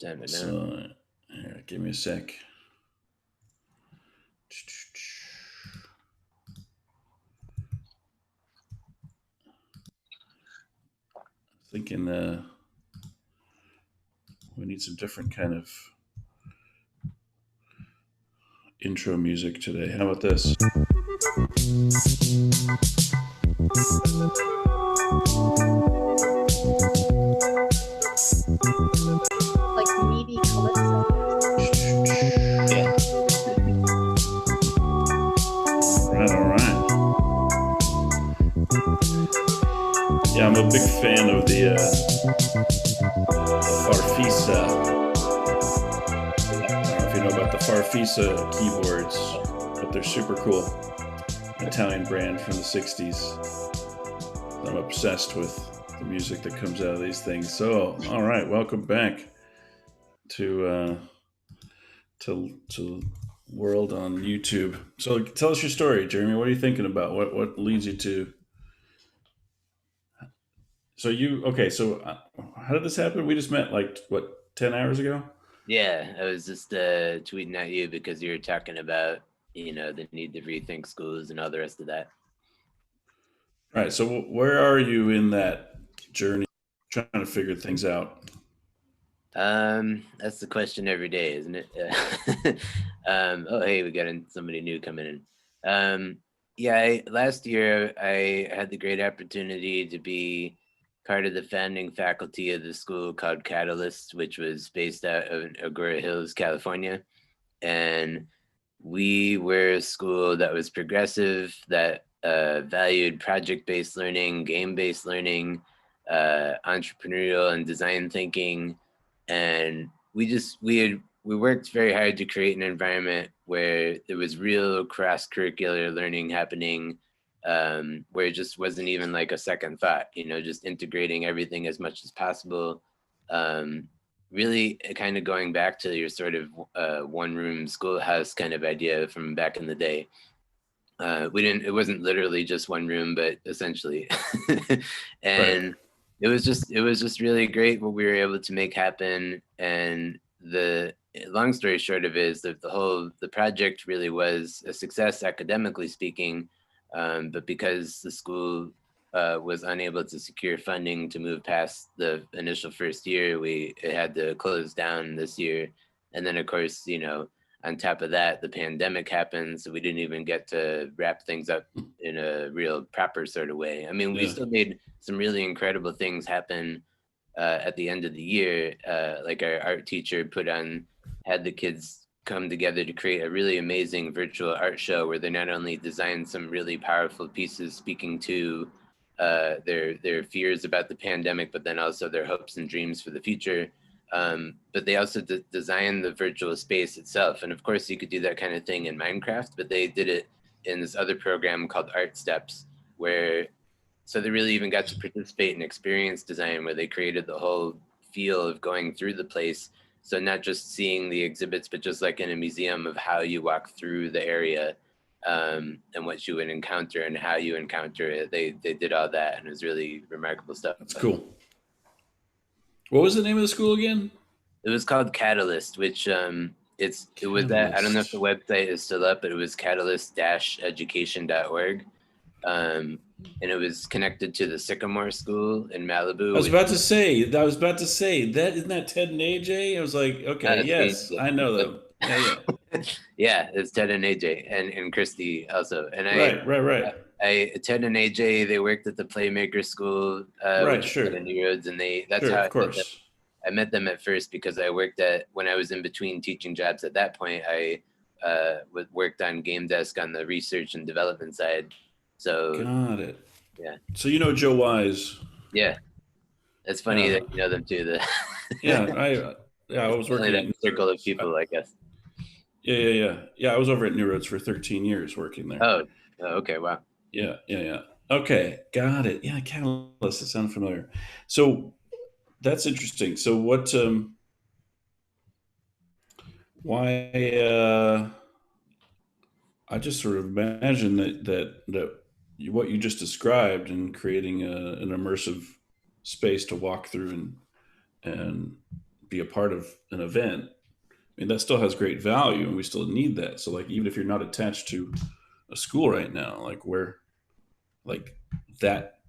Da-da-da. So here, give me a sec. Thinking we need some different kind of intro music today. How about this? Like needy calypso. Yeah. All right. Yeah, I'm a big fan of the Farfisa. I don't know if you know about the Farfisa keyboards, but they're super cool. Italian brand from the 60s. I'm obsessed with the music that comes out of these things. So, all right, welcome back to World on YouTube. So, tell us your story, Jeremy. What are you thinking about? What leads you to? So you okay? So how did this happen? We just met like what 10 hours ago. Yeah, I was just tweeting at you because you were talking about, the need to rethink schools and all the rest of that. All right. So where are you in that journey, trying to figure things out? That's the question every day, isn't it? Oh, hey, we got somebody new coming in. Yeah, last year I had the great opportunity to be part of the founding faculty of the school called Catalyst, which was based out of Agoura Hills, California. And we were a school that was progressive, that valued project-based learning, game-based learning, entrepreneurial and design thinking, and we worked very hard to create an environment where there was real cross-curricular learning happening, where it just wasn't even like a second thought, just integrating everything as much as possible. Really kind of going back to your sort of one room schoolhouse kind of idea from back in the day. It wasn't literally just one room, but essentially. Right. And it was just really great what we were able to make happen. And the long story short of it is that the project really was a success academically speaking. But because the school was unable to secure funding to move past the initial first year, it had to close down this year. And then of course, on top of that, the pandemic happened, so we didn't even get to wrap things up in a real proper sort of way. I mean, we Yeah. still made some really incredible things happen at the end of the year. Like our art teacher had the kids come together to create a really amazing virtual art show where they not only designed some really powerful pieces speaking to their fears about the pandemic, but then also their hopes and dreams for the future. But they also designed the virtual space itself. And of course, you could do that kind of thing in Minecraft, but they did it in this other program called Art Steps, so they really even got to participate in experience design, where they created the whole feel of going through the place. So not just seeing the exhibits, but just like in a museum of how you walk through the area, and what you would encounter and how you encounter it. They did all that, and it was really remarkable stuff. That's cool. What was the name of the school again? It was called Catalyst, which it was that, I don't know if the Catalyst. website is still up, but it was catalyst-education.org. And it was connected to the Sycamore School in Malibu. I was about to say. That isn't that Ted and AJ. I was like, okay, yes, I know them. Yeah, yeah. Yeah, it's Ted and AJ and Christy also. And Right. Ted and AJ, they worked at the Playmaker School, Right. which is Sure. out in New Roads, and that's Sure. how Of course. I met them at first, because when I was in between teaching jobs at that point, I worked on game desk on the research and development side. So Got it. yeah, So you know Joe Wise. yeah, it's funny Yeah. that you know them too. Yeah. I It's was only working at that New circle of Roads. people, I guess. Yeah. I was over at New Roads for 13 years working there. Oh, okay, wow. Yeah. Okay, got it. Yeah, Catalyst. It sounds familiar. So that's interesting. So what? Why? I just sort of imagine that what you just described and creating an immersive space to walk through and be a part of an event, I mean, that still has great value, and we still need that. So, like, even if you're not attached to a school right now, like where, like that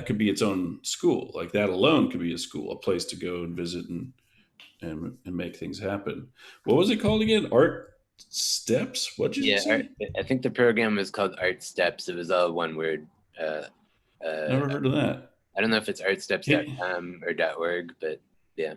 could be its own school. Like that alone could be a school, a place to go and visit and make things happen. What was it called again? Art Steps? What did you Yeah, say? I think the program was called Art Steps. It was all one word. Uh, uh, Never heard of that. I don't know if it's Can, artsteps.com or .org, but yeah,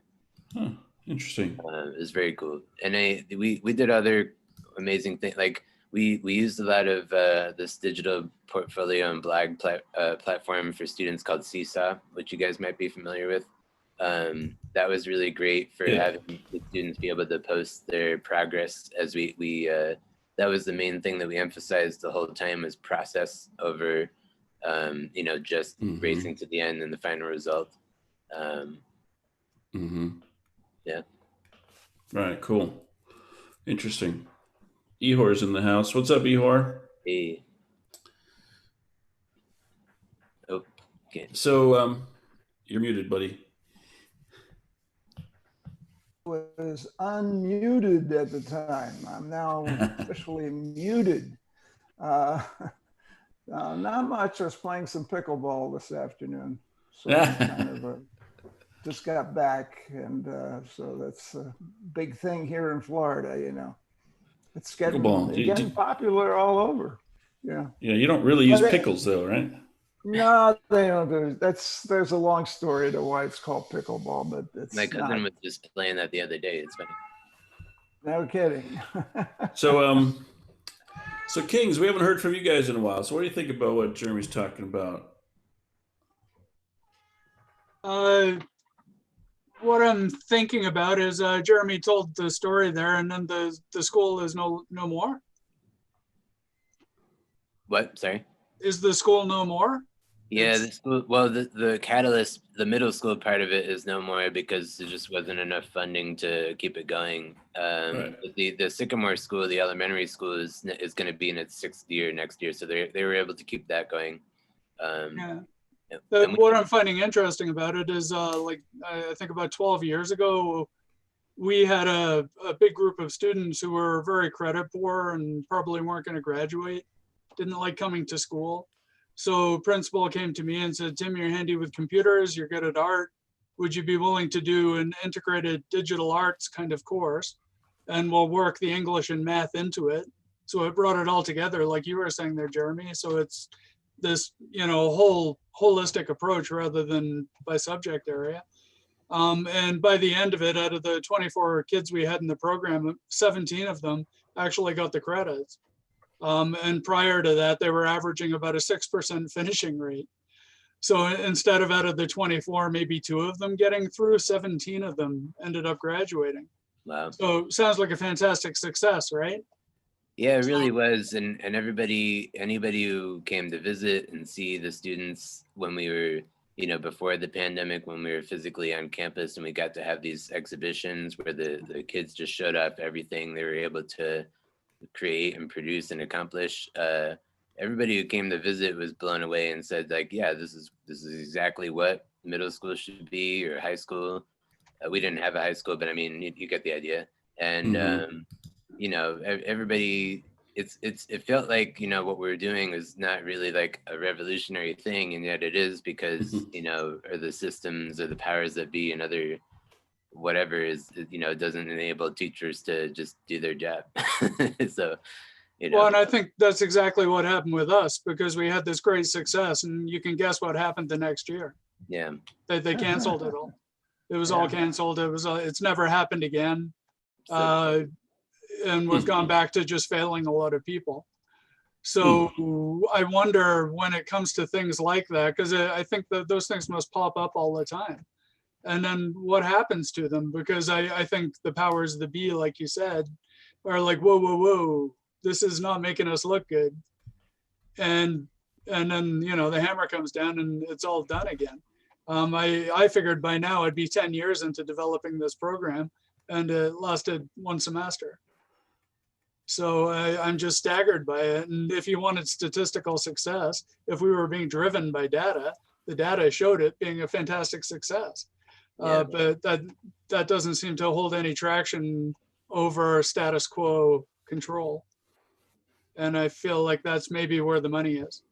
huh, interesting. it was very cool. And we did other amazing things. Like we used a lot of this digital portfolio and blog platform for students called Seesaw, which you guys might be familiar with. That was really great for Yeah. having the students be able to post their progress as we that was the main thing that we emphasized the whole time, was process over just Mm-hmm. racing to the end and the final result. Mm-hmm. Yeah. Right. Cool. Interesting. Ehor's in the house. What's up, Ehor? Hey. Oh, okay. So, you're muted, buddy. Was unmuted at the time. I'm now officially muted. Not much. I was playing some pickleball this afternoon. So I'm kind of just got back. And so that's a big thing here in Florida, you know. It's getting popular all over. Yeah. Yeah, you don't really use pickles though, right? No, they don't. There's a long story to why it's called pickleball, but it's my cousin was just playing that the other day. It's funny. No kidding. So Kings, we haven't heard from you guys in a while. So what do you think about what Jeremy's talking about? What I'm thinking about is Jeremy told the story there, and then the school is no more. What? Sorry. Is the school no more? Yeah, the school. Well, the catalyst, the middle school part of it is no more because there just wasn't enough funding to keep it going. Right. The Sycamore School, the elementary school, is going to be in its 6th year next year, so they were able to keep that going. Yeah. What I'm finding interesting about it is, like I think about 12 years ago, we had a big group of students who were very credit poor and probably weren't going to graduate, didn't like coming to school. So principal came to me and said, Tim, you're handy with computers, you're good at art. Would you be willing to do an integrated digital arts kind of course? And we'll work the English and math into it. So it brought it all together, like you were saying there, Jeremy. So it's this, whole holistic approach rather than by subject area. And by the end of it, out of the 24 kids we had in the program, 17 of them actually got the credits. And prior to that, they were averaging about a 6% finishing rate. So instead of out of the 24, maybe 2 of them getting through, 17 of them ended up graduating. Wow. So sounds like a fantastic success, right? Yeah, it really was. And anybody who came to visit and see the students when we were, before the pandemic, when we were physically on campus and we got to have these exhibitions where the kids just showed off everything they were able to create and produce and accomplish. Everybody who came to visit was blown away and said, like, yeah, this is exactly what middle school should be, or high school. We didn't have a high school, but I mean, you get the idea. And everybody, it felt like what we were doing was not really like a revolutionary thing, and yet it is, because or the systems or the powers that be and other whatever is doesn't enable teachers to just do their job. So well, and I think that's exactly what happened with us, because we had this great success, and you can guess what happened the next year. Yeah, they canceled it all. It was all canceled. It's never happened again. And we've gone back to just failing a lot of people. So I wonder when it comes to things like that, because I think that those things must pop up all the time. And then what happens to them? Because I think the powers that be, like you said, are like, whoa, this is not making us look good. And then, the hammer comes down and it's all done again. I figured by now I'd be 10 years into developing this program, and it lasted 1 semester. So I'm just staggered by it. And if you wanted statistical success, if we were being driven by data, the data showed it being a fantastic success. But that doesn't seem to hold any traction over status quo control. And I feel like that's maybe where the money is.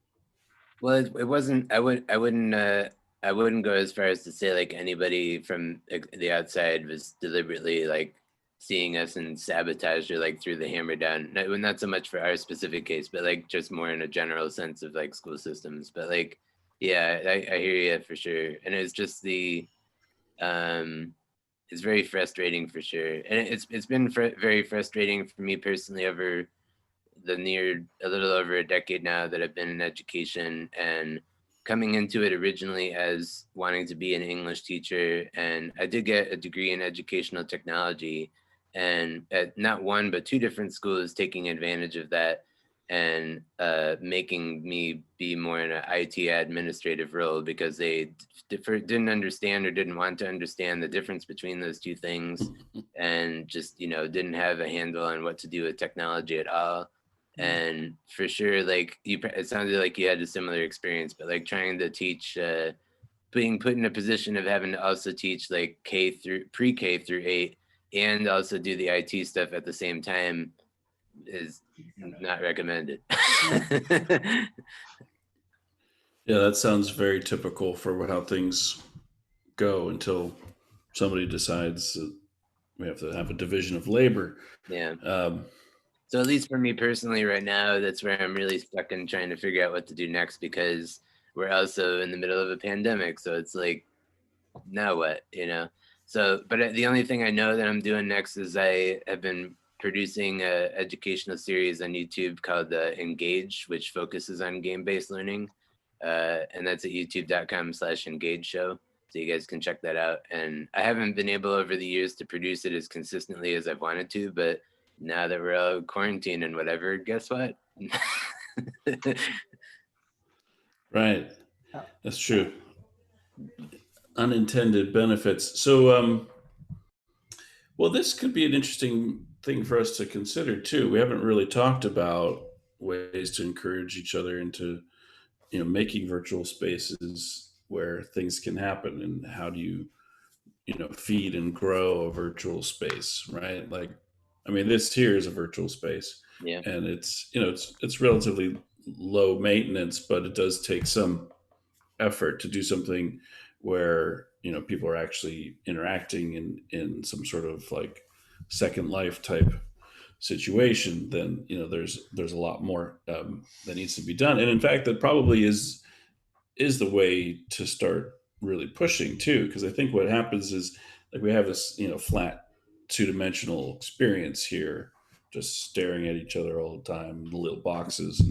Well, it wasn't. I wouldn't go as far as to say like anybody from the outside was deliberately like seeing us and sabotage or like threw the hammer down. Not so much for our specific case, but like just more in a general sense of like school systems. But like, yeah, I hear you for sure. And it's just it's very frustrating for sure. And it's been very frustrating for me personally over a little over a decade now that I've been in education, and coming into it originally as wanting to be an English teacher. And I did get a degree in educational technology, and at not one but two different schools taking advantage of that and making me be more in an IT administrative role because they didn't understand or didn't want to understand the difference between those two things, and just didn't have a handle on what to do with technology at all. And for sure, like it sounded like you had a similar experience, but like trying to teach, being put in a position of having to also teach like pre-K through 8 and also do the IT stuff at the same time is not recommended. Yeah, that sounds very typical for how things go until somebody decides that we have to have a division of labor. Yeah. Um, So at least for me personally right now, that's where I'm really stuck in trying to figure out what to do next, because we're also in the middle of a pandemic. So it's like, now what, So, but the only thing I know that I'm doing next is I have been producing a educational series on YouTube called Engage, which focuses on game-based learning. And that's at youtube.com/engage show. So you guys can check that out. And I haven't been able over the years to produce it as consistently as I've wanted to, but now that we're all quarantined and whatever, guess what? right. That's true. Unintended benefits. So, well, this could be an interesting thing for us to consider too. We haven't really talked about ways to encourage each other into, making virtual spaces where things can happen, and how do you, feed and grow a virtual space, right? Like, I mean, this here is a virtual space, Yeah. and it's relatively low maintenance, but it does take some effort to do something where people are actually interacting in some sort of like Second Life type situation. Then there's a lot more that needs to be done, and in fact that probably is the way to start really pushing too, because I think what happens is, like, we have this flat two-dimensional experience here, just staring at each other all the time in the little boxes,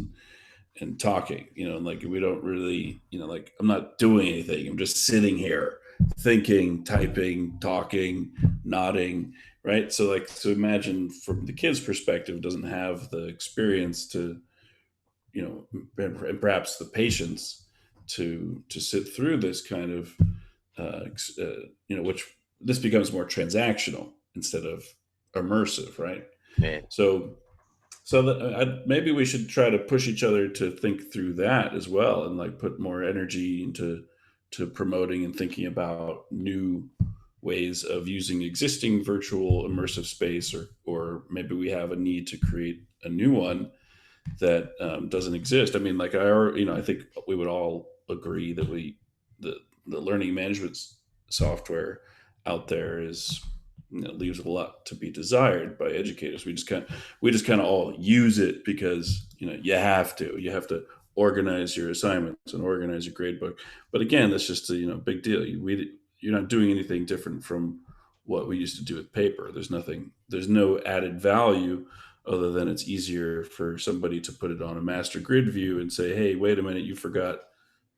and talking, and like we don't really, like, I'm not doing anything. I'm just sitting here thinking, typing, talking, nodding, right? So like, so imagine from the kid's perspective, doesn't have the experience to, and perhaps the patience to sit through this kind of, which this becomes more transactional instead of immersive, right? Man. So that maybe we should try to push each other to think through that as well, and like put more energy into promoting and thinking about new ways of using existing virtual immersive space, or maybe we have a need to create a new one that doesn't exist. I mean, like I think we would all agree that the learning management software out there is, leaves a lot to be desired by educators. We just kind of all use it because you have to organize your assignments and organize your grade book. But again, that's just a big deal. You're not doing anything different from what we used to do with paper. There's no added value other than it's easier for somebody to put it on a master grid view and say, hey, wait a minute, you forgot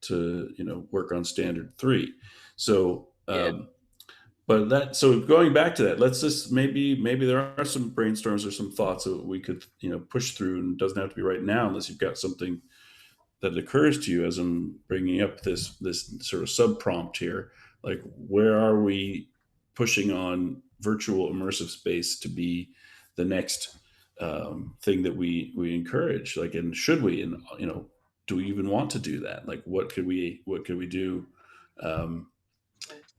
to work on standard 3. So Yeah. so going back to that, let's just maybe there are some brainstorms or some thoughts that we could push through, and it doesn't have to be right now unless you've got something that occurs to you as I'm bringing up this sort of sub prompt here. Like, where are we pushing on virtual immersive space to be the next thing that we encourage? Like, and should we, and do we even want to do that? Like, what could we do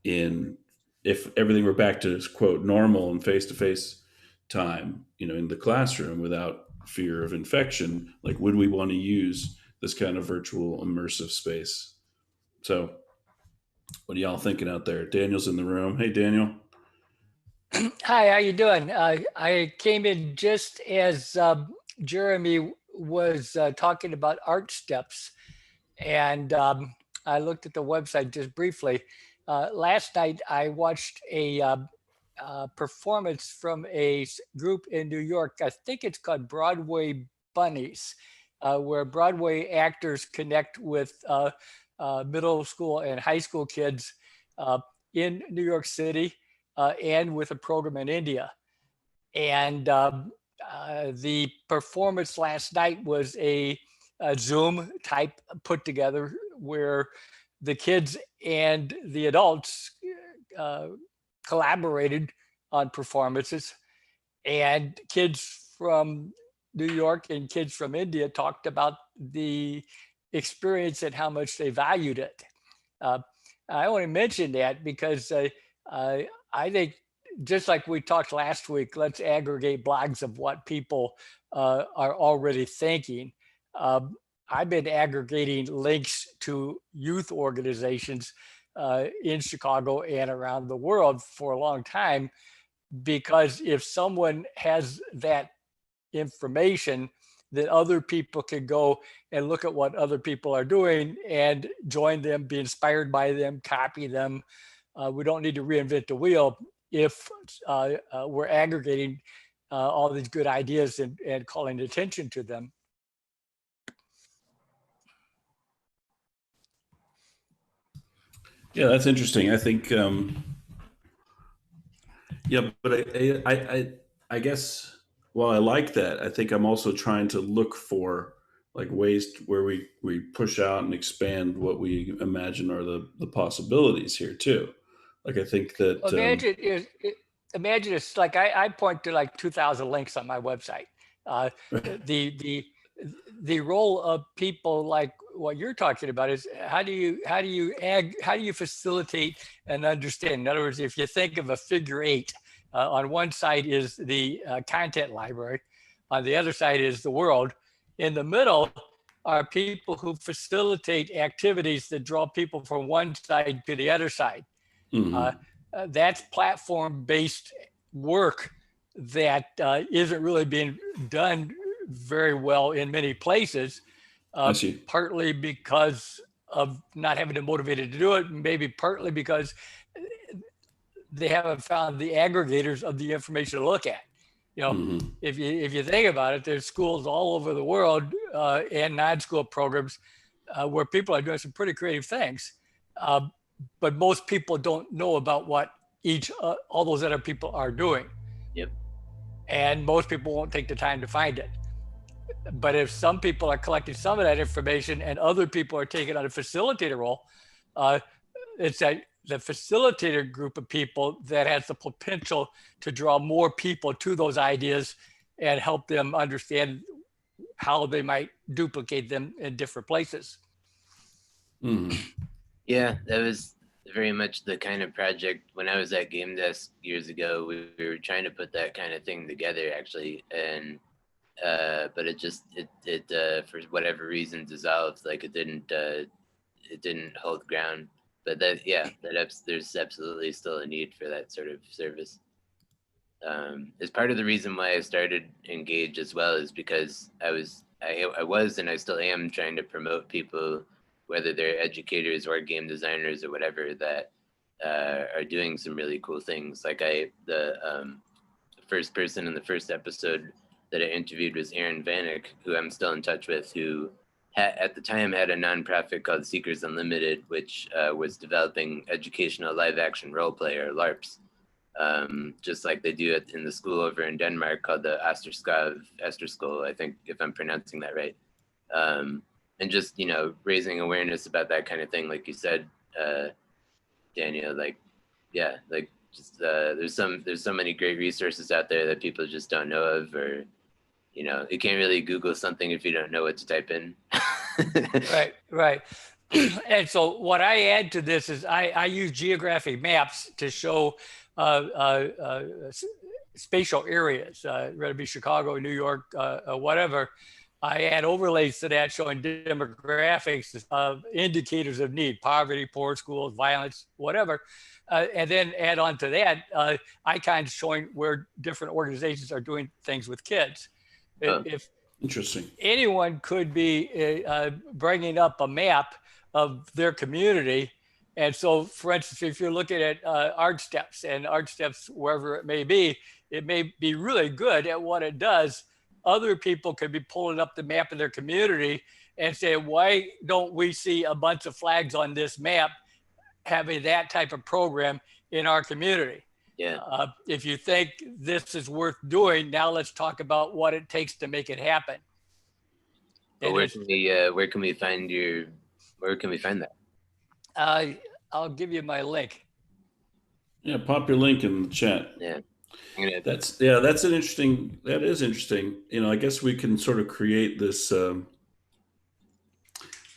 in if everything were back to quote normal and face-to-face time, in the classroom without fear of infection, like would we want to use this kind of virtual immersive space? So what are y'all thinking out there? Daniel's in the room. Hey, Daniel. Hi, how you doing? I came in just as Jeremy was talking about art steps, and I looked at the website just briefly. Last night, I watched a performance from a group in New York. I think it's called Broadway Bunnies, where Broadway actors connect with middle school and high school kids in New York City. And with a program in India. And the performance last night was a Zoom type put together where the kids and the adults collaborated on performances. And kids from New York and kids from India talked about the experience and how much they valued it. I only mention that because I think just like we talked last week, let's aggregate blogs of what people are already thinking. I've been aggregating links to youth organizations in Chicago and around the world for a long time, because if someone has that information, that other people can go and look at what other people are doing and join them, be inspired by them, copy them. We don't need to reinvent the wheel if we're aggregating all these good ideas and calling attention to them. Yeah, that's interesting. I think, yeah, but I guess while I like that, I think I'm also trying to look for like ways where we push out and expand what we imagine are the possibilities here too. Like I think that Imagine it's like I point to like 2,000 links on my website. The role of people like what you're talking about is how do you facilitate and understand? In other words, if you think of a figure eight, on one side is the content library, on the other side is the world. In the middle are people who facilitate activities that draw people from one side to the other side. mhm. That's platform-based work that isn't really being done very well in many places, I see. partly because of not having the motivated to do it, maybe partly because they haven't found the aggregators of the information to look at. Mhm. If you think about it, there's schools all over the world and non-school programs where people are doing some pretty creative things. But most people don't know about what all those other people are doing. Yep. And most people won't take the time to find it. But if some people are collecting some of that information and other people are taking on a facilitator role, it's that the facilitator group of people that has the potential to draw more people to those ideas and help them understand how they might duplicate them in different places. Mhm. Yeah, that was very much the kind of project when I was at Game Desk years ago. We were trying to put that kind of thing together actually, and but it for whatever reason dissolved. Like it didn't hold ground. But there's absolutely still a need for that sort of service. Is part of the reason why I started Engage as well, is because I was and I still am trying to promote people, whether they're educators or game designers or whatever, that are doing some really cool things. Like the first person in the first episode that I interviewed was Aaron Vanek, who I'm still in touch with, who at the time had a nonprofit called Seekers Unlimited, which was developing educational live action role play, or LARPs, just like they do it in the school over in Denmark called the Asterskole, I think, if I'm pronouncing that right. And just, raising awareness about that kind of thing, like you said, Daniel, like, yeah, like just there's so many great resources out there that people just don't know of, or you can't really Google something if you don't know what to type in. Right. And so what I add to this is I use geographic maps to show spatial areas, whether it be Chicago, New York, whatever. I add overlays to that showing demographics of indicators of need, poverty, poor schools, violence, whatever. And then add on to that icons showing where different organizations are doing things with kids. If Interesting. anyone could be bringing up a map of their community. And so, for instance, if you're looking at Art Steps and Art Steps, wherever it may be really good at what it does. Other people could be pulling up the map of their community and say, why don't we see a bunch of flags on this map having that type of program in our community? Yeah. If you think this is worth doing, now let's talk about what it takes to make it happen. Well, where can we find that? I'll give you my link. Yeah, pop your link in the chat. Yeah. That is interesting. You know, I guess we can sort of create this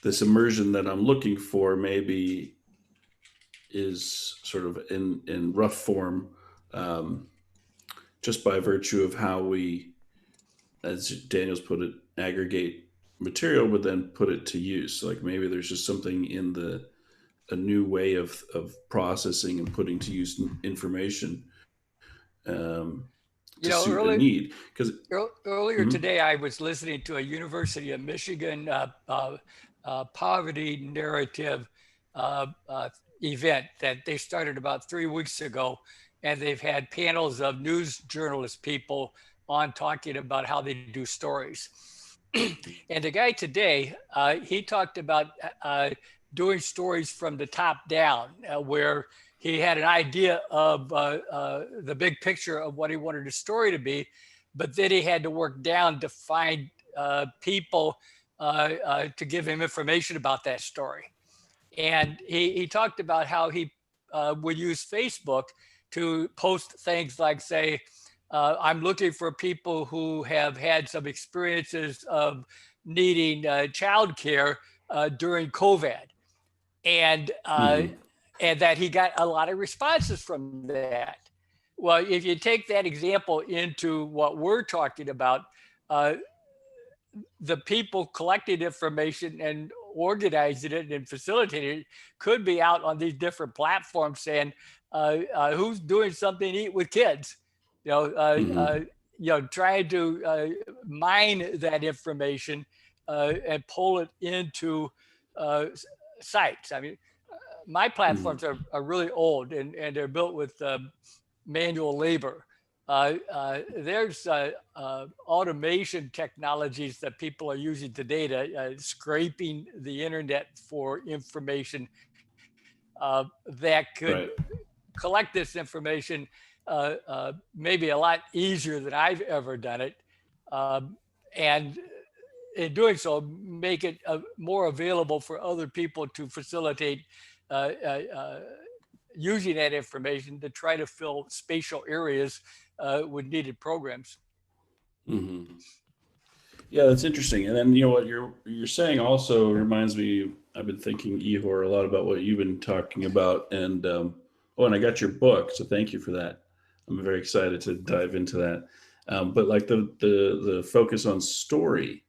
this immersion that I'm looking for, maybe is sort of in rough form, just by virtue of how we, as Daniel's put it, aggregate material, but then put it to use. Like maybe there's just something in a new way of processing and putting to use information to suit the need. Because earlier today, I was listening to a University of Michigan poverty narrative event that they started about 3 weeks ago, and they've had panels of news journalist people on talking about how they do stories. And the guy today, he talked about doing stories from the top down, where he had an idea of the big picture of what he wanted his story to be, but then he had to work down to find people to give him information about that story. And he talked about how he would use Facebook to post things like, say, I'm looking for people who have had some experiences of needing childcare during COVID. And that he got a lot of responses from that. Well, if you take that example into what we're talking about, the people collecting information and organizing it and facilitating it could be out on these different platforms saying, who's doing something to eat with kids? Trying to mine that information and pull it into sites. I mean, my platforms are really old and they're built with manual labor. There's automation technologies that people are using today to scraping the internet for information that could collect this information maybe a lot easier than I've ever done it. And in doing so, make it more available for other people to facilitate using that information to try to fill spatial areas with needed programs. Yeah, that's interesting. And then, you know, what you're saying also reminds me, I've been thinking, Ihor, a lot about what you've been talking about. And and I got your book, so thank you for that. I'm very excited to dive into that. But like the focus on story,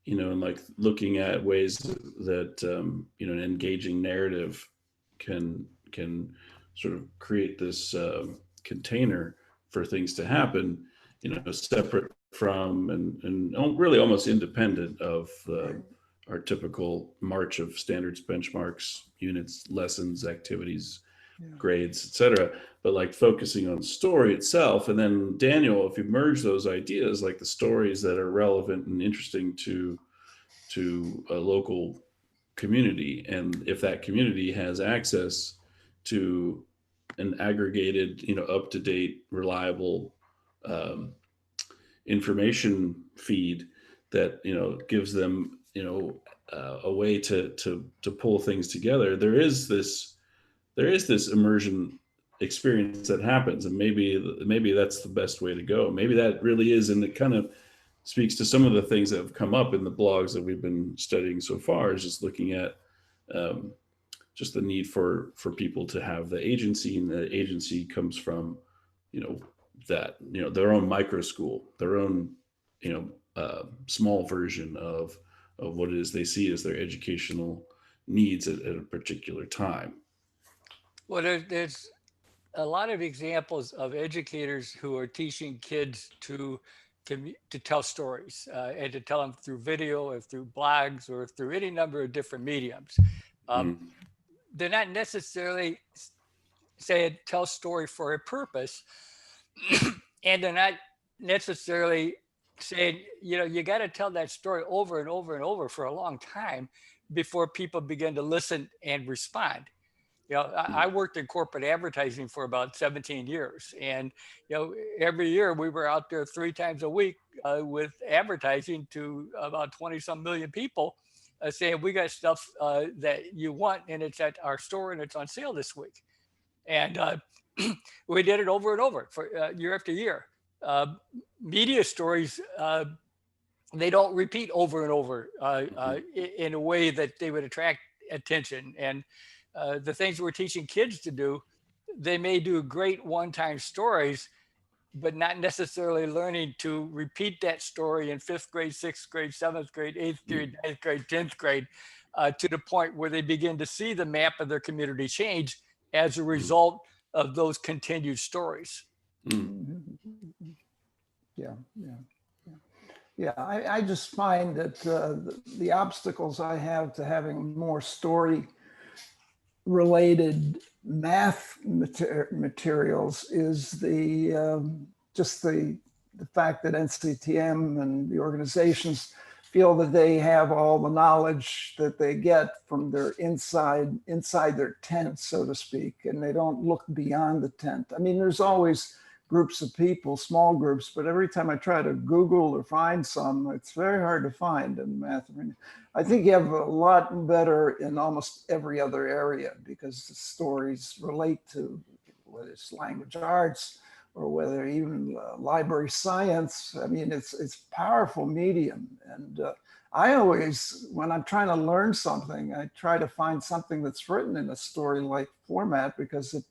you know, and like looking at ways that an engaging narrative can sort of create this container for things to happen, you know, separate from and really almost independent of our typical march of standards, benchmarks, units, lessons, activities, grades, etc. But like focusing on story itself. And then Daniel, if you merge those ideas, like the stories that are relevant and interesting to a local community, and if that community has access to an aggregated, you know, up-to-date, reliable information feed that, you know, gives them, you know, a way to pull things together, there is this immersion experience that happens. And maybe that's the best way to go. Maybe that really is, and it kind of speaks to some of the things that have come up in the blogs that we've been studying so far, is just looking at just the need for people to have the agency, and the agency comes from, that, their own micro school, their own, small version of what it is they see as their educational needs at a particular time. Well, there's a lot of examples of educators who are teaching kids to tell stories and to tell them through video or through blogs or through any number of different mediums. They're not necessarily saying tell story for a purpose, and they're not necessarily saying, you got to tell that story over and over and over for a long time before people begin to listen and respond. I worked in corporate advertising for about 17 years. And, every year we were out there 3 times a week with advertising to about 20 some million people saying, we got stuff that you want, and it's at our store and it's on sale this week. And we did it over and over for year after year. Media stories, they don't repeat over and over in a way that they would attract attention. And the things we're teaching kids to do, they may do great one-time stories, but not necessarily learning to repeat that story in 5th grade, 6th grade, 7th grade, 8th grade, 9th grade, 10th grade, to the point where they begin to see the map of their community change as a result of those continued stories. Yeah, I just find that the obstacles I have to having more story related math materials is just the fact that NCTM and the organizations feel that they have all the knowledge that they get from their inside their tent, so to speak, and they don't look beyond the tent. I mean, there's always groups of people, small groups, but every time I try to Google or find some, it's very hard to find in math. I think you have a lot better in almost every other area because the stories relate to whether it's language arts or whether even library science. I mean, it's powerful medium. And I always, when I'm trying to learn something, I try to find something that's written in a story-like format because it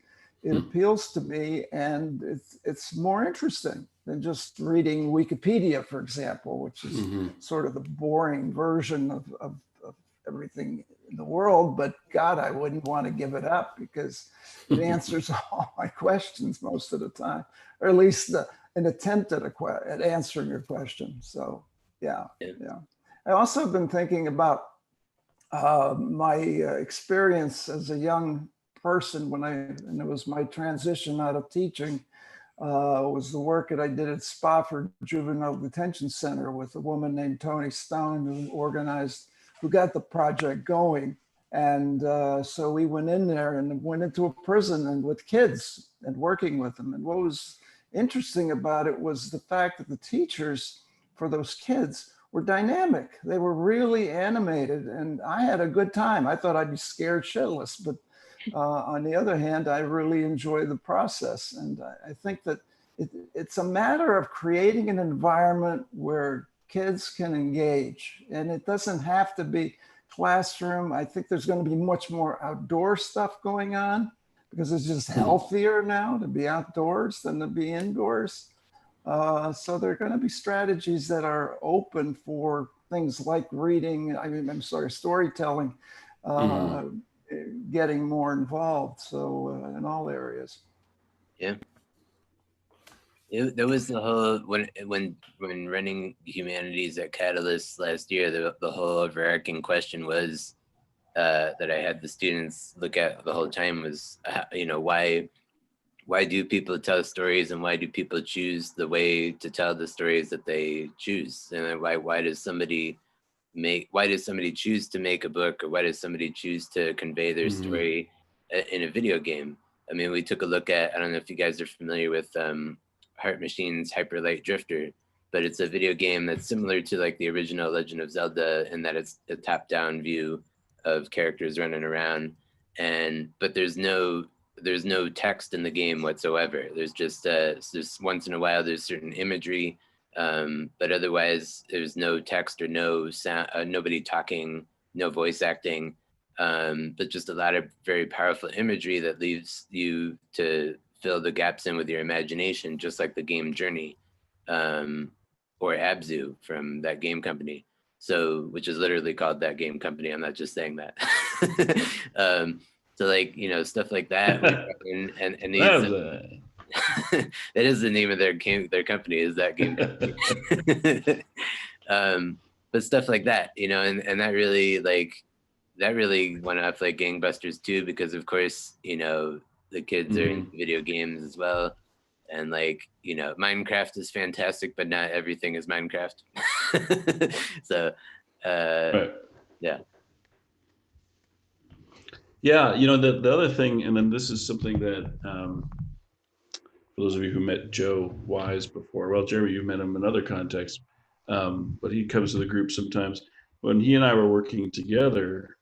appeals to me, and it's more interesting than just reading Wikipedia, for example, which is sort of the boring version of everything in the world. But God, I wouldn't want to give it up because it answers all my questions most of the time, or at least an attempt at answering your question. So yeah. I also have been thinking about my experience as a young person and it was my transition out of teaching, was the work that I did at Spofford Juvenile Detention Center with a woman named Toni Stone who got the project going. And so we went in there and went into a prison and with kids and working with them. And what was interesting about it was the fact that the teachers for those kids were dynamic. They were really animated, and I had a good time. I thought I'd be scared shitless, but on the other hand, I really enjoy the process. And I think that it's a matter of creating an environment where kids can engage. And it doesn't have to be classroom. I think there's going to be much more outdoor stuff going on because it's just healthier now to be outdoors than to be indoors. So there are going to be strategies that are open for things like reading, storytelling, getting more involved. So in all areas. Yeah. There was the whole, when running humanities at Catalyst last year, the whole overarching question was that I had the students look at the whole time was, why do people tell stories, and why do people choose the way to tell the stories that they choose? And why does somebody choose to make a book, or why does somebody choose to convey their story in a video game? I mean, we took a look at, I don't know if you guys are familiar with Heart Machine's Hyper Light Drifter, but it's a video game that's similar to like the original Legend of Zelda in that it's a top-down view of characters running around, but there's no text in the game whatsoever. There's just once in a while there's certain imagery, but otherwise there's no text or no sound, nobody talking, no voice acting. but just a lot of very powerful imagery that leaves you to fill the gaps in with your imagination, just like the game Journey, or Abzu from that game company. So, which is literally called that game company. I'm not just saying that. So like, you know, stuff like that. And these, that is the name of their company, is that game company. But stuff like that, you know, and that really went off like gangbusters too, because of course, you know, the kids are into video games as well. And like, you know, Minecraft is fantastic, but not everything is Minecraft. So, right. yeah. Yeah, you know, the other thing, and then this is something that, for those of you who met Joe Wise before, well, Jeremy, you've met him in other contexts, but he comes to the group sometimes. When he and I were working together,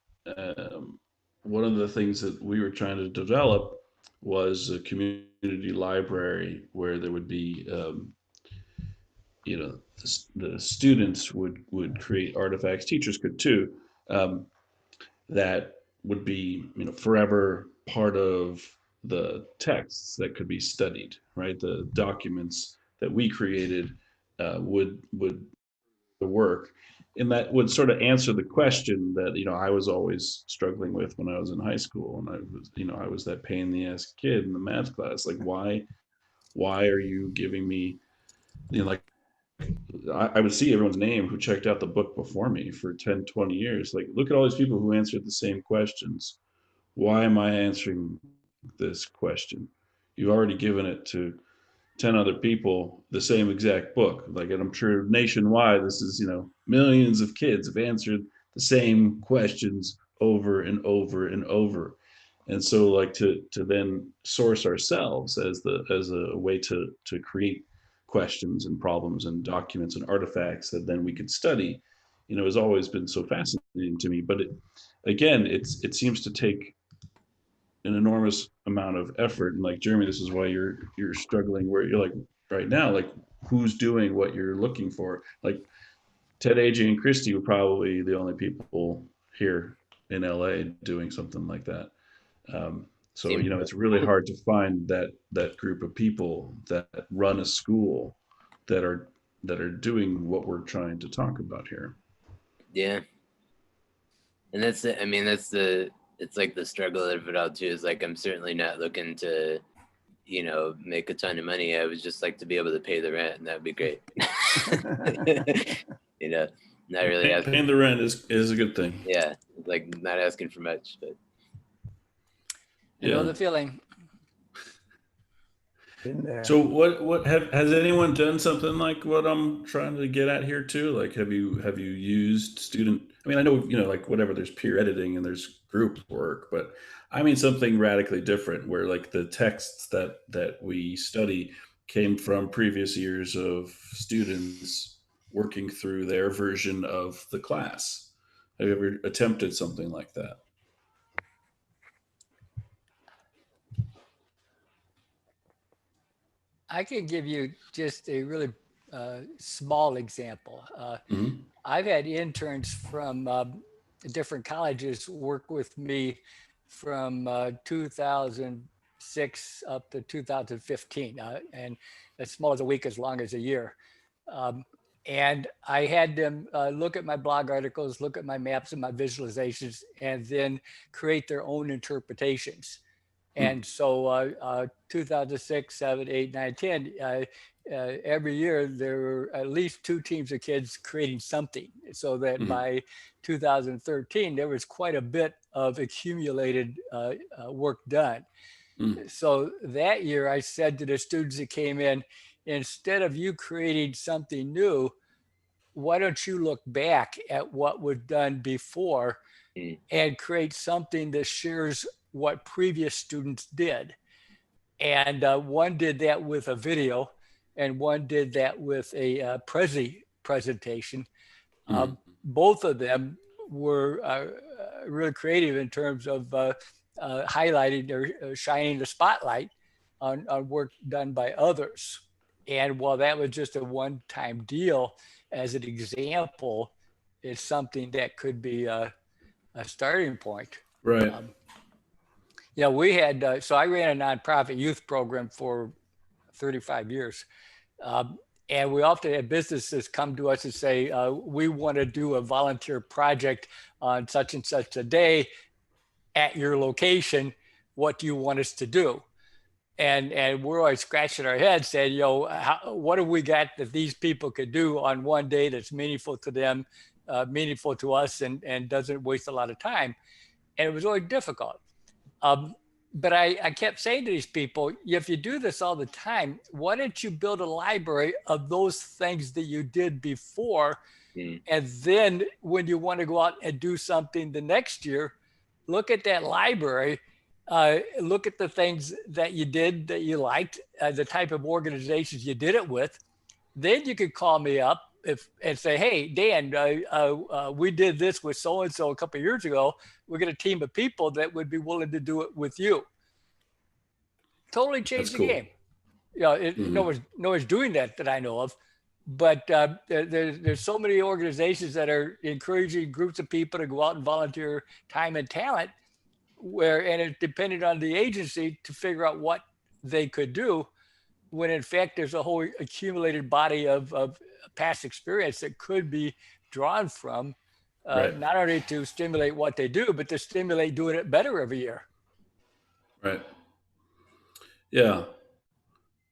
one of the things that we were trying to develop was a community library where there would be, you know, the students would create artifacts. Teachers could too. That would be, you know, forever part of the texts that could be studied, right? The documents that we created would the work, and that would sort of answer the question that, you know, I was always struggling with when I was in high school, and I was, you know, I was that pain in the ass kid in the math class. Like, why are you giving me, you know, like, I would see everyone's name who checked out the book before me for 10, 20 years. Like, look at all these people who answered the same questions. Why am I answering this question? You've already given it to 10 other people, the same exact book. Like, and I'm sure nationwide, this is, you know, millions of kids have answered the same questions over and over and over. And so like to then source ourselves as a way to create questions and problems and documents and artifacts that then we could study, you know, has always been so fascinating to me. But it seems to take an enormous amount of effort. And like Jeremy, this is why you're struggling where you're like right now, like who's doing what you're looking for. Like Ted, AJ, and Christy were probably the only people here in LA doing something like that. So, you know, it's really hard to find that group of people that run a school that are doing what we're trying to talk about here. Yeah. And that's it. I mean, it's like the struggle of it all too, is like, I'm certainly not looking to, you know, make a ton of money. I would just like to be able to pay the rent, and that'd be great. You know, not really asking. Paying the rent is a good thing. Yeah, like not asking for much, but you know the feeling. So what has anyone done something like what I'm trying to get at here too? Like, have you used student? I mean, I know, you know, like whatever, there's peer editing and there's group work, but I mean something radically different where like the texts that we study came from previous years of students working through their version of the class. Have you ever attempted something like that? I can give you just a really small example. I've had interns from different colleges work with me from 2006 up to 2015, and as small as a week, as long as a year. And I had them look at my blog articles, look at my maps and my visualizations, and then create their own interpretations. And so 2006, 7, 8, 9, 10, every year there were at least 2 teams of kids creating something. So that by 2013, there was quite a bit of accumulated work done. So that year I said to the students that came in, instead of you creating something new, why don't you look back at what was done before and create something that shares what previous students did. And one did that with a video, and one did that with a Prezi presentation. Both of them were really creative in terms of highlighting or shining the spotlight on work done by others. And while that was just a one-time deal, as an example, it's something that could be a starting point. Right. Yeah, we had, so I ran a nonprofit youth program for 35 years. And we often had businesses come to us and say, we want to do a volunteer project on such and such a day at your location. What do you want us to do? And we're always scratching our heads saying, what have we got that these people could do on one day that's meaningful to them, meaningful to us, and doesn't waste a lot of time. And it was always difficult. But I kept saying to these people, if you do this all the time, why don't you build a library of those things that you did before? And then when you want to go out and do something the next year, look at that library, look at the things that you did that you liked, the type of organizations you did it with. Then you could call me up and say, hey, Dan, we did this with so-and-so a couple of years ago. We're going to team of people that would be willing to do it with you. Totally changed the game. No one's doing that I know of. But there's so many organizations that are encouraging groups of people to go out and volunteer time and talent, and it depended on the agency to figure out what they could do, when in fact there's a whole accumulated body of past experience that could be drawn from, not only to stimulate what they do, but to stimulate doing it better every year. Right. Yeah.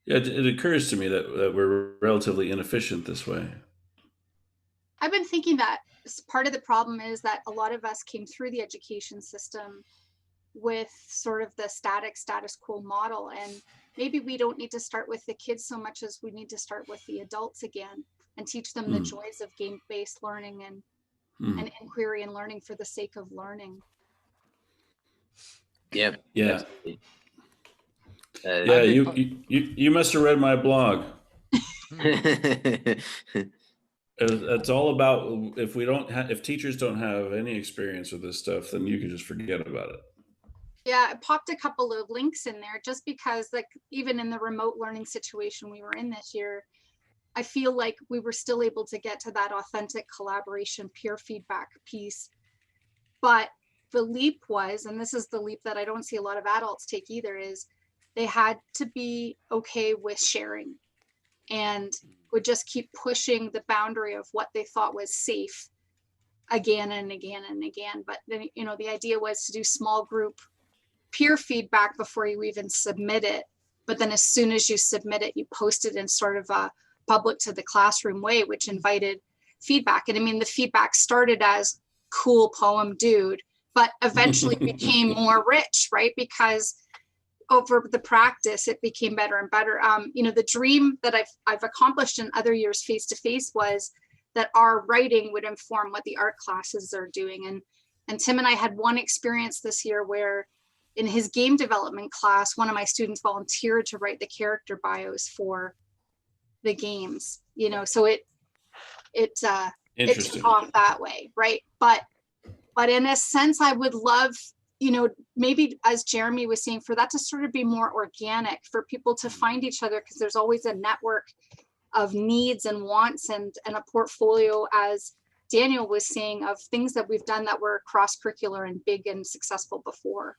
Yeah, it occurs to me that we're relatively inefficient this way. I've been thinking that part of the problem is that a lot of us came through the education system with sort of the status quo model, and maybe we don't need to start with the kids so much as we need to start with the adults again and teach them the joys of game-based learning and inquiry and learning for the sake of learning. Yeah. You must have read my blog. It's all about, if teachers don't have any experience with this stuff, then you can just forget about it. Yeah, I popped a couple of links in there just because, like, even in the remote learning situation we were in this year, I feel like we were still able to get to that authentic collaboration, peer feedback piece. But the leap was, and this is the leap that I don't see a lot of adults take either, is they had to be okay with sharing and would just keep pushing the boundary of what they thought was safe again and again and again. But then, the idea was to do small group peer feedback before you even submit it. But then as soon as you submit it, you post it in sort of a public to the classroom way, which invited feedback. And I mean, the feedback started as cool poem, dude, but eventually became more rich, right? Because over the practice, it became better and better. The dream that I've accomplished in other years face-to-face was that our writing would inform what the art classes are doing. And Tim and I had one experience this year where in his game development class, one of my students volunteered to write the character bios for the games, so it took off that way, right? But in a sense, I would love, maybe as Jeremy was saying, for that to sort of be more organic, for people to find each other, because there's always a network of needs and wants and a portfolio, as Daniel was saying, of things that we've done that were cross-curricular and big and successful before.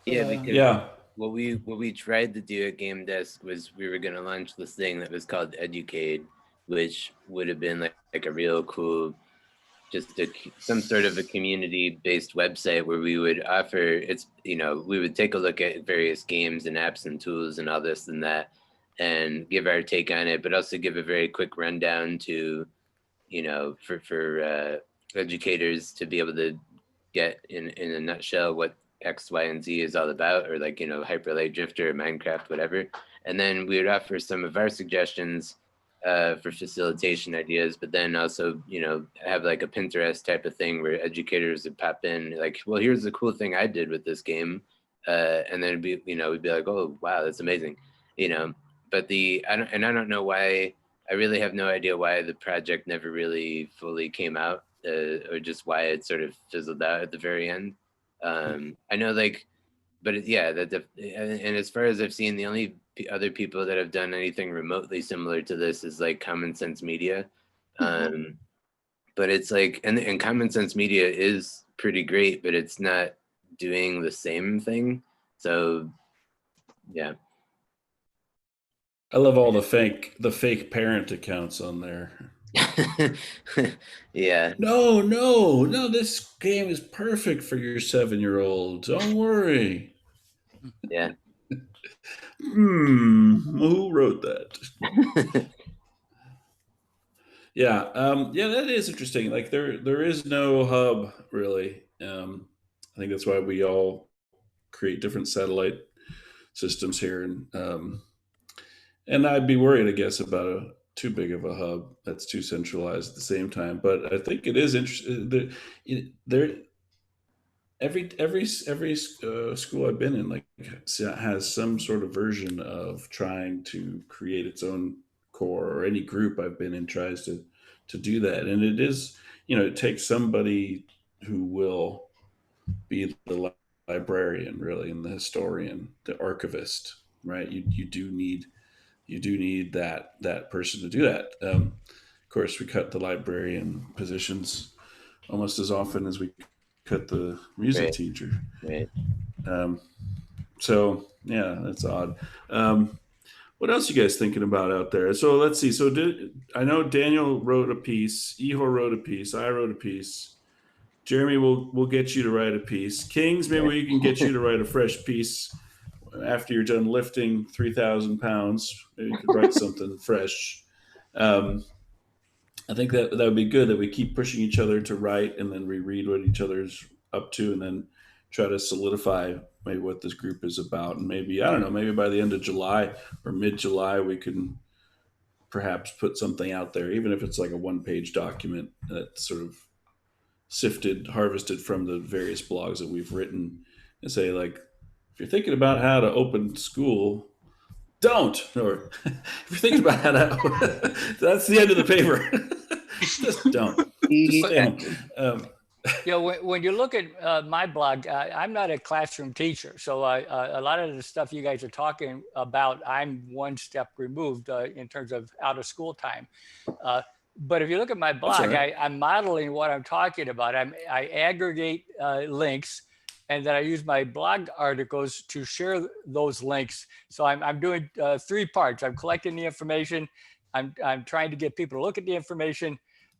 Yeah, because what we tried to do at Game Desk was we were going to launch this thing that was called Educade, which would have been like a real cool, just some sort of a community-based website where we would offer, we would take a look at various games and apps and tools and all this and that, and give our take on it, but also give a very quick rundown to, for educators to be able to get in a nutshell what X, Y, and Z is all about, or Hyperlight Drifter or Minecraft, whatever. And then we would offer some of our suggestions for facilitation ideas, but then also, have like a Pinterest type of thing where educators would pop in, like, well, here's the cool thing I did with this game. And then it'd be, we'd be like, oh, wow, that's amazing. But I don't know why, I really have no idea why the project never really fully came out, or just why it sort of fizzled out at the very end. I know, but and as far as I've seen, the only other people that have done anything remotely similar to this is like Common Sense Media. But but it's like, and Common Sense Media is pretty great, but it's not doing the same thing. So yeah. I love all the fake parent accounts on there. Yeah. No, this game is perfect for your 7-year-old. Don't worry. Yeah. Who wrote that? Yeah, that is interesting. Like there is no hub really. I think that's why we all create different satellite systems here, and I'd be worried, I guess, about too big of a hub that's too centralized at the same time. But I think it is interesting. There, every school I've been in has some sort of version of trying to create its own core, or any group I've been in tries to do that. And it is, it takes somebody who will be the librarian really, and the historian, the archivist, right? You do need that person to do that. Of course, we cut the librarian positions almost as often as we cut the music Right. teacher. Right. So yeah, that's odd. What else you guys thinking about out there? So let's see. So I know Daniel wrote a piece, Ihor wrote a piece, I wrote a piece. Jeremy will get you to write a piece. Kings, maybe we can get you to write a fresh piece after you're done lifting 3,000 pounds. Maybe you could write something fresh. I think that would be good, that we keep pushing each other to write, and then we read what each other's up to, and then try to solidify maybe what this group is about. And maybe, I don't know, maybe by the end of July or mid-July, we can perhaps put something out there, even if it's like a one-page document that's sort of harvested from the various blogs that we've written, and say, like, if you're thinking about how to open school, don't. Or if you're thinking about how to, that's the end of the paper. Just don't. Just stay home. When you look at my blog, I'm not a classroom teacher. So a lot of the stuff you guys are talking about, I'm one step removed in terms of out of school time. But if you look at my blog, right. I'm modeling what I'm talking about. I aggregate links, and then I use my blog articles to share those links. So I'm doing 3 parts. I'm collecting the information. I'm trying to get people to look at the information,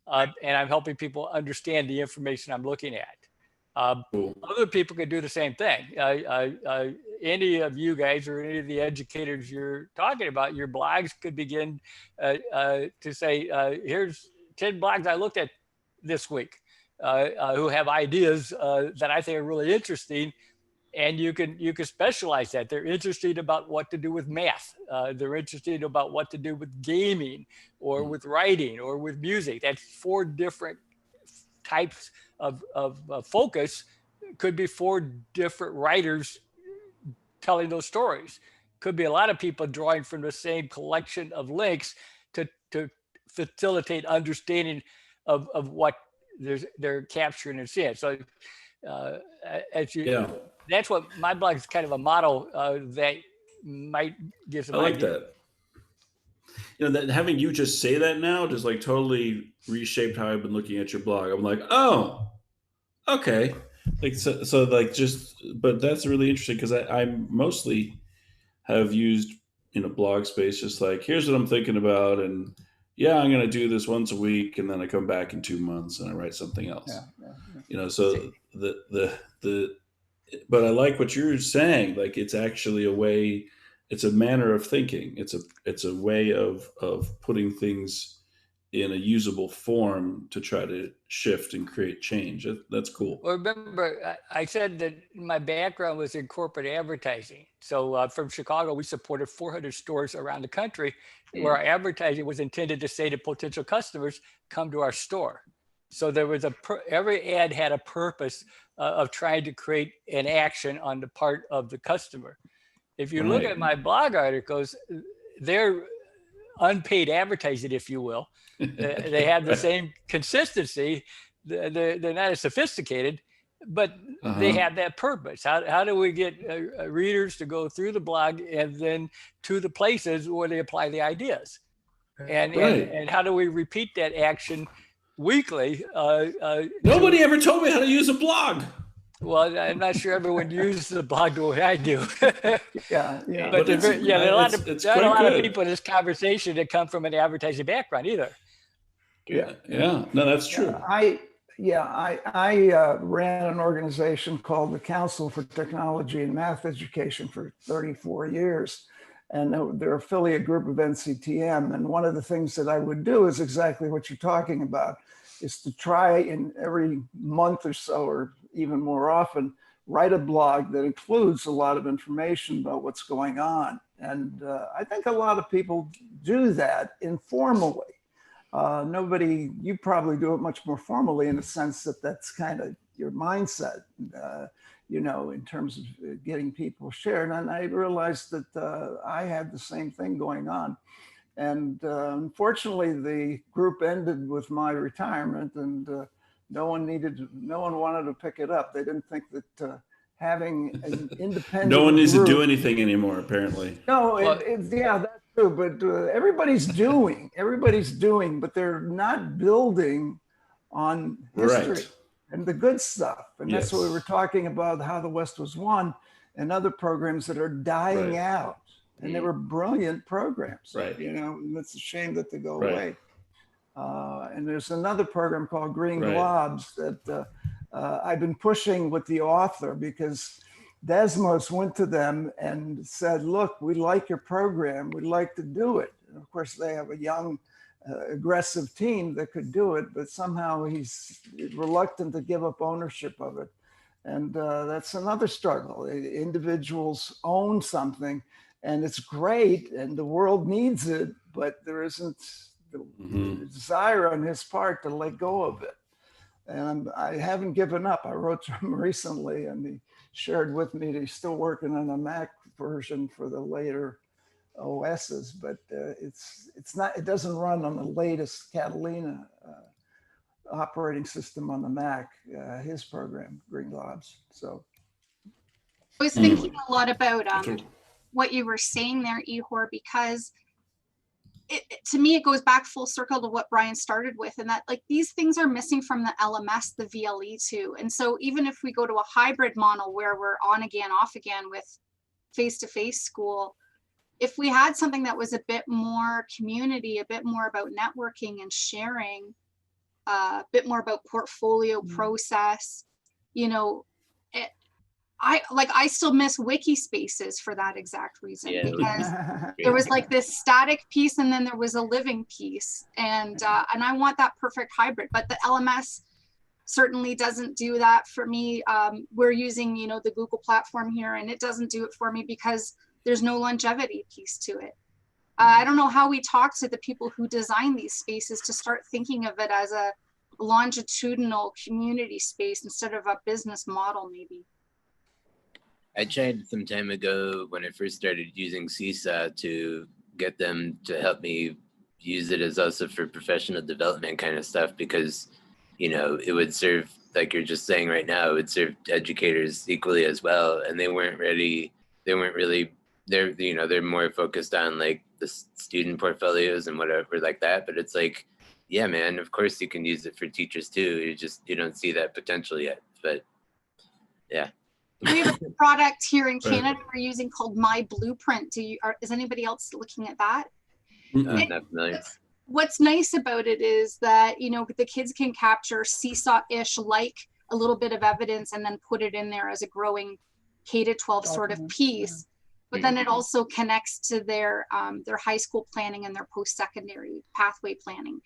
and I'm helping people understand the information I'm looking at. Cool. Other people can do the same thing. Any of you guys or any of the educators you're talking about, your blogs could begin to say, here's 10 blogs I looked at this week who have ideas that I think are really interesting. And you can specialize that. They're interested about what to do with math. They're interested about what to do with gaming, or with writing, or with music. That's 4 different types of focus. Could be 4 different writers telling those stories. Could be a lot of people drawing from the same collection of links to facilitate understanding of what they're capturing and seeing. So that's what my blog is, kind of a model that might give some I like idea. that. That having you just say that now just like totally reshaped how I've been looking at your blog. I'm like, oh, okay. Like so like but that's really interesting, because I mostly have used blog space just like, here's what I'm thinking about, and I'm going to do this once a week, and then I come back in 2 months and I write something else. So but I like what you're saying. Like, it's actually a way, it's a manner of thinking. It's a way of putting things in a usable form to try to shift and create change. That's cool. Well, remember, I said that my background was in corporate advertising. So from Chicago, we supported 400 stores around the country where our advertising was intended to say to potential customers, come to our store. So there was every ad had a purpose of trying to create an action on the part of the customer. If you look at my blog articles, they're unpaid advertising, if you will. They have the same consistency. They're not as sophisticated, but they have that purpose. How do we get readers to go through the blog and then to the places where they apply the ideas? And how do we repeat that action weekly. Nobody ever told me how to use a blog. Well, I'm not sure everyone uses the blog the way I do. Yeah, But there are a lot of good. people in this conversation that come from an advertising background either. Yeah. No, that's true. I ran an organization called the Council for Technology and Math Education for 34 years. And they're an affiliate group of NCTM. And one of the things that I would do is exactly what you're talking about, is to try in every month or so, or even more often, write a blog that includes a lot of information about what's going on. And I think a lot of people do that informally. You probably do it much more formally in the sense that that's kind of your mindset, in terms of getting people shared. And I realized that I had the same thing going on. And unfortunately, the group ended with my retirement, and no one wanted to pick it up. They didn't think that having an independent no one needs group, to do anything anymore, apparently. No, yeah, that's true. But everybody's doing, but they're not building on history. Right. And the good stuff. And Yes. that's what we were talking about, how the West was won, and other programs that are dying out. And they were brilliant programs. Right. And it's a shame that they go Right. away. And there's another program called Green Globs that I've been pushing with the author, because Desmos went to them and said, look, we like your program. We'd like to do it. And of course, they have a young, aggressive team that could do it, but somehow he's reluctant to give up ownership of it. And that's another struggle. Individuals own something, and it's great, and the world needs it, but there isn't the desire on his part to let go of it. And I haven't given up. I wrote to him recently, and he shared with me that he's still working on a Mac version for the later OSs, but it doesn't run on the latest Catalina operating system on the Mac, his program, Green Globs. So I was thinking a lot about what you were saying there, Ihor, because to me, it goes back full circle to what Brian started with, and that like these things are missing from the LMS, the VLE too. And so even if we go to a hybrid model where we're on again, off again with face-to-face school, if we had something that was a bit more community, a bit more about networking and sharing, a bit more about portfolio process, I still miss wiki spaces for that exact reason, because there was like this static piece and then there was a living piece, and I want that perfect hybrid, but the LMS certainly doesn't do that for me. We're using, the Google platform here, and it doesn't do it for me because there's no longevity piece to it. I don't know how we talk to the people who design these spaces to start thinking of it as a longitudinal community space instead of a business model, maybe. I tried some time ago when I first started using Seesaw to get them to help me use it as also for professional development kind of stuff, because, it would serve, like you're just saying right now, it would serve educators equally as well. And they're more focused on like the student portfolios and whatever like that. But it's like, yeah, man, of course you can use it for teachers too. You don't see that potential yet, but yeah. We have a product here in Canada we're using called My Blueprint. Is anybody else looking at that? Not familiar. What's nice about it is that, the kids can capture Seesaw-ish, like a little bit of evidence, and then put it in there as a growing K-12 sort of piece. But then it also connects to their high school planning and their post-secondary pathway planning.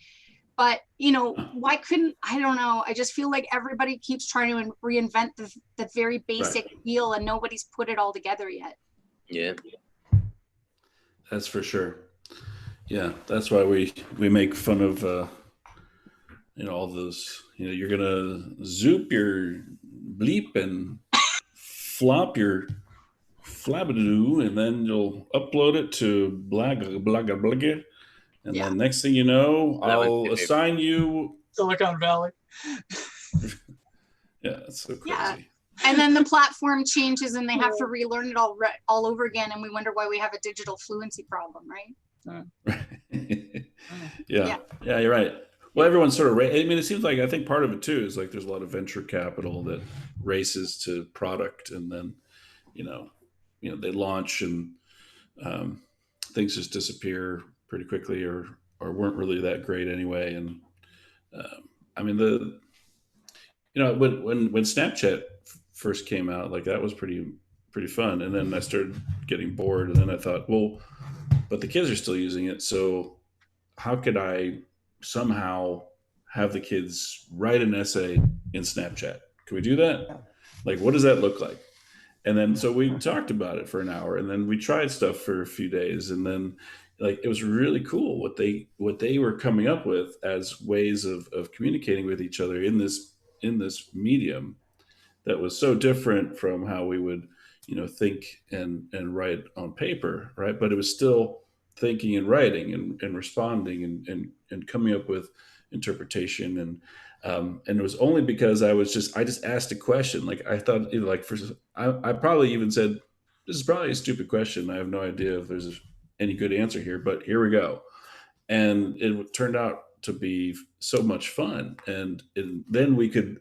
But, why couldn't, I don't know. I just feel like everybody keeps trying to reinvent the very basic wheel, and nobody's put it all together yet. Yeah. That's for sure. Yeah. That's why we make fun of, all those, you're going to zoop your bleep and flop your flabadoo, and then you'll upload it to blagga. And then next thing you know, I'll assign you Silicon Valley. Yeah, that's so crazy. Yeah. And then the platform changes and they have to relearn it all over again. And we wonder why we have a digital fluency problem, right? Yeah, you're right. Well, everyone's sort of, I mean, it seems like, I think part of it too is like there's a lot of venture capital that races to product, and then, you know, they launch, and um, things just disappear pretty quickly, or weren't really that great anyway. And I mean, when Snapchat first came out, like that was pretty fun. And then I started getting bored, and then I thought, well, but the kids are still using it, so how could I somehow have the kids write an essay in Snapchat? Can we do that? Like, what does that look like? And then so we talked about it for an hour, and then we tried stuff for a few days, and then like it was really cool what they were coming up with as ways of communicating with each other in this medium that was so different from how we would, think and write on paper, right? But it was still thinking and writing and responding and coming up with interpretation. And it was only because I just asked a question. Like I thought, like I probably even said, this is probably a stupid question. I have no idea if there's any good answer here, but here we go. And it turned out to be so much fun. And then we could,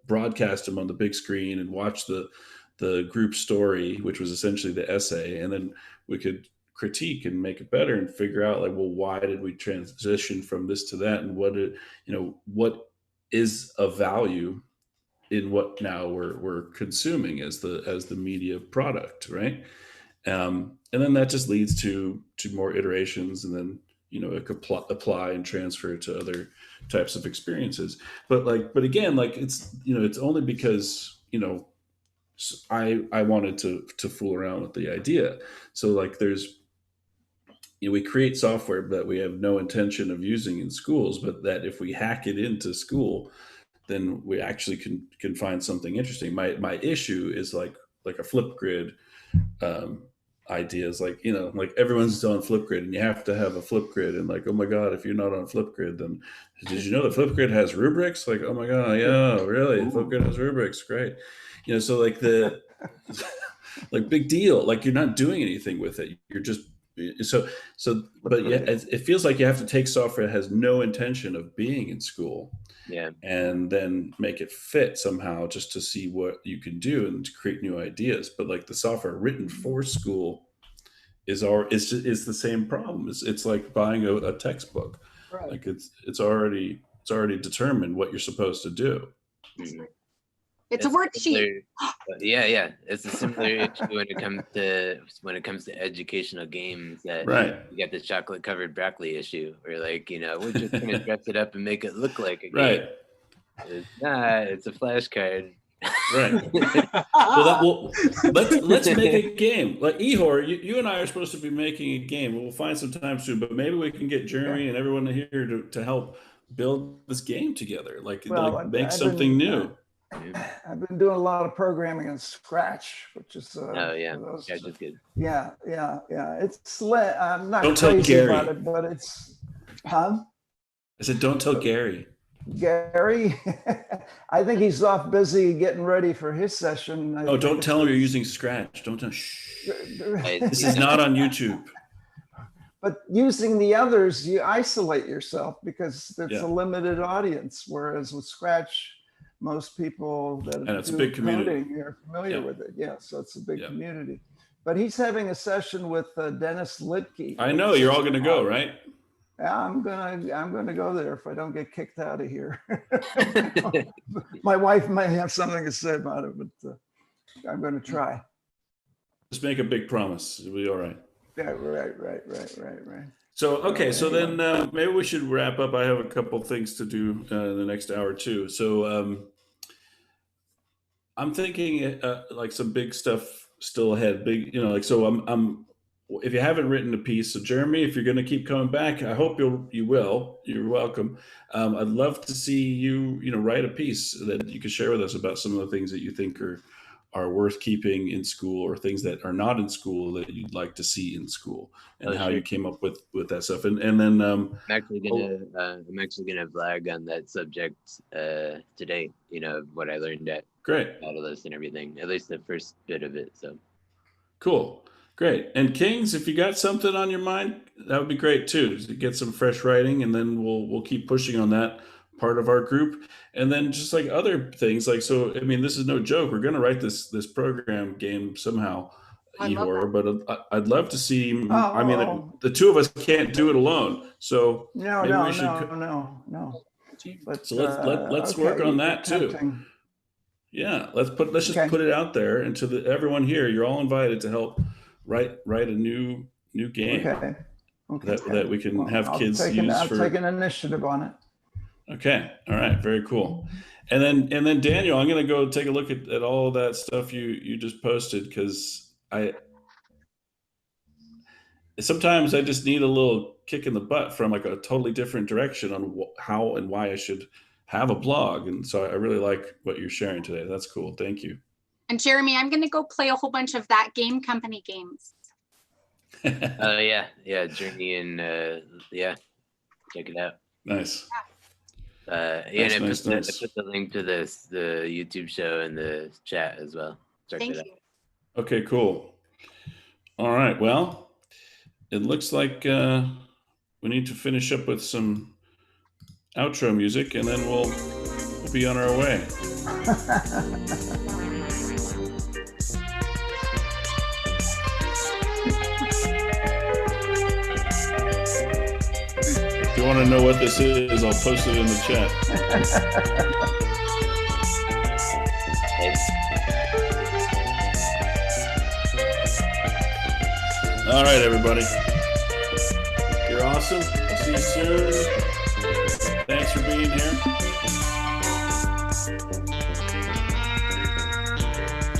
broadcast them on the big screen and watch the group story, which was essentially the essay. And then we could critique and make it better and figure out like, well, why did we transition from this to that? And what is of value in what now we're consuming as the media product, right? And then that just leads to more iterations, and then it could apply and transfer to other types of experiences. But again, like it's only because I wanted to fool around with the idea. So like there's we create software that we have no intention of using in schools, but that if we hack it into school, then we actually can find something interesting. My issue is like a Flipgrid ideas, like like everyone's on Flipgrid, and you have to have a Flipgrid, and like, oh my god, if you're not on Flipgrid, then did you know that Flipgrid has rubrics? Like, oh my god, yeah, really? Ooh. Flipgrid has rubrics, great. So like like big deal, like you're not doing anything with it, you're just but yeah, it feels like you have to take software that has no intention of being in school, and then make it fit somehow just to see what you can do and to create new ideas. But like the software written for school is the same problem. It's like buying a textbook. Right. Like it's already determined what you're supposed to do. Mm-hmm. It's a worksheet. Yeah. It's a similar issue when it comes to educational games, that right. You get the chocolate covered broccoli issue, where like, we're just gonna dress it up and make it look like a game. Right. It's not, it's a flashcard. Right. Well, let's make a game. Like Ihor, you and I are supposed to be making a game. We'll find some time soon, but maybe we can get Jeremy and everyone here to help build this game together. Like make something new. I've been doing a lot of programming in Scratch, which is Scratch is good. Yeah. It's I'm not don't crazy tell Gary about it, but it's I said don't tell Gary. Gary, I think he's off busy getting ready for his session. Don't tell him you're using Scratch. Don't tell. Shh. This is not on YouTube. But using the others, you isolate yourself because it's a limited audience. Whereas with Scratch, most people that it's a big community are familiar with it. Yeah, so it's a big community. But he's having a session with Dennis Lidke. I know you're all going to go, right? Yeah, I'm gonna go there if I don't get kicked out of here. My wife may have something to say about it, but I'm going to try. Just make a big promise. It'll be all right. Yeah, right. So, okay, so then maybe we should wrap up. I have a couple things to do in the next hour too. So I'm thinking like some big stuff still ahead. Big, so I'm if you haven't written a piece, so Jeremy, if you're going to keep coming back, I hope you will. You're welcome. I'd love to see you, write a piece that you could share with us about some of the things that you think are worth keeping in school, or things that are not in school that you'd like to see in school, and how you came up with that stuff. And then I'm actually gonna vlog on that subject today. What I learned at great Catalyst and everything, at least the first bit of it. So cool. Great. And Kings, if you got something on your mind, that would be great too, to get some fresh writing, and then we'll keep pushing on that part of our group. And then just like other things, like, so I mean, this is no joke. We're going to write this program game somehow, I love Ehor, that. but I'd love to see. Oh, I mean, oh. the two of us can't do it alone, so No, maybe no, we should. no. But, So let's work on that too. tempting. Yeah, let's just Okay. put it out there, and to everyone here, you're all invited to help write a new game Okay. that we can have kids I'll use for. take an initiative on it. Okay, all right, very cool. And then Daniel, I'm gonna go take a look at all of that stuff you just posted, because sometimes I just need a little kick in the butt from like a totally different direction on how and why I should have a blog. And so I really like what you're sharing today. That's cool. Thank you. And Jeremy, I'm going to go play a whole bunch of that game company games. Yeah, Journey, and check it out. Nice. And Nice. I put the link to the YouTube show in the chat as well. Check Thank it out. you. Okay, cool. All right. Well, it looks like we need to finish up with some outro music, and then we'll be on our way. If you want to know what this is, I'll post it in the chat. All right, everybody. You're awesome. I'll see you soon. Thanks for being here.